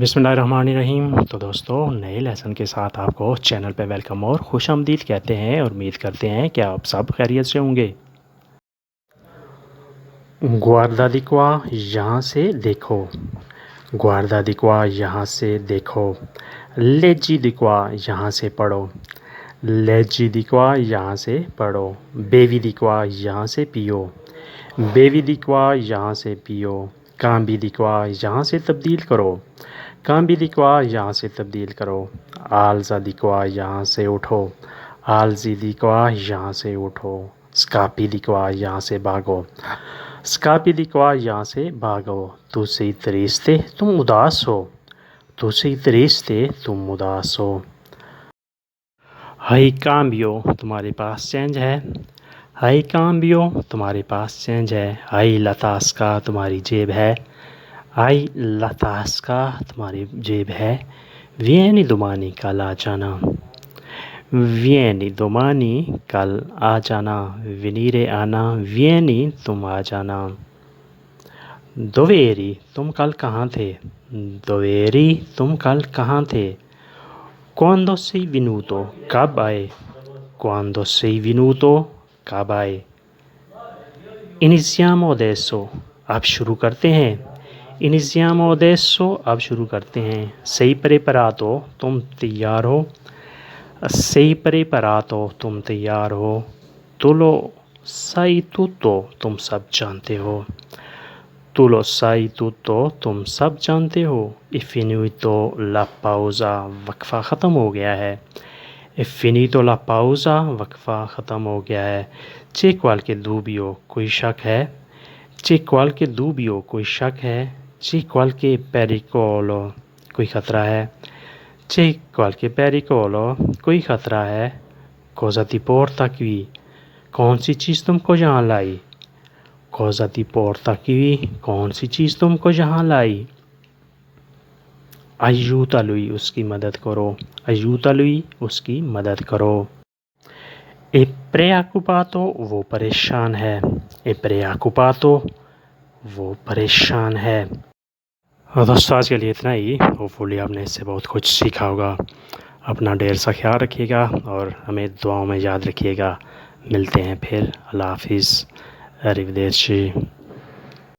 बिस्मिल्लाहिर्रहमानिर्रहीम। तो दोस्तों, नए लेसन के साथ आपको चैनल पे वेलकम और खुश आमदीद कहते हैं और उम्मीद करते हैं कि आप सब खैरियत से होंगे। गुआर्दा दी qua यहाँ से देखो, गुआर्दा दी qua यहाँ से देखो। लेजी दी qua यहाँ से पढ़ो, लेजी दी qua यहाँ से पढ़ो। बेवी दी qua यहाँ से पियो, बेवी दी qua यहाँ से पियो। काम्बी दी qua यहाँ से तब्दील करो, काम्बी दी qua यहाँ से तब्दील करो। आलजा दी qua यहाँ से उठो, आलजी दी qua यहाँ से उठो। स्कापी दी qua यहाँ से भागो, स्कापी दी qua यहाँ से भागो। तू sei triste तुम उदास हो, तू sei triste तुम उदास हो। हाई काम्बियो तुम्हारे पास चेंज है, हाई काम्बियो तुम्हारे पास चेंज है। हाई लतास्का तुम्हारी जेब है, हाई लतास्का तुम्हारी जेब है। वियनी दुमानी कल आ जाना, वियनी दुमानी कल आ जाना। विनीरे आना, वियनी तुम आ जाना। दोवेरी तुम कल कहाँ थे, दोवेरी तुम कल कहाँ थे। क्वांडो sei venuto कब आए, क्वांडो sei venuto कब आए। Iniziamo adesso अब शुरू करते हैं, Iniziamo adesso अब शुरू करते हैं। sei preparato तुम तैयार हो, sei preparato तुम तैयार हो। Tu lo sai tutto तुम सब जानते हो, tu lo sai tutto तुम सब जानते हो। È finito la pausa वक्फा ख़त्म हो गया है, È finito la pausa वक्फा ख़त्म हो गया है। C'è qualche dubbio कोई शक है, C'è qualche dubbio कोई शक है। C'è qualche pericolo कोई ख़तरा है, C'è qualche pericolo कोई ख़तरा है। Cosa ti porta qui कौन सी चीज़ तुमको यहाँ लाई, Cosa ti porta qui कौन सी चीज़ तुमको यहाँ लाई। aiuta lui उसकी मदद करो, aiuta lui उसकी मदद करो। è preoccupato वो परेशान है, è preoccupato वो परेशान है। दोस्तों, आज के लिए इतना ही। होपफुली आपने इससे बहुत कुछ सीखा होगा। अपना ढेर सा ख्याल रखिएगा और हमें दुआओं में याद रखिएगा। मिलते हैं फिर। अल्लाह हाफिज़। अरिवदेर्ची।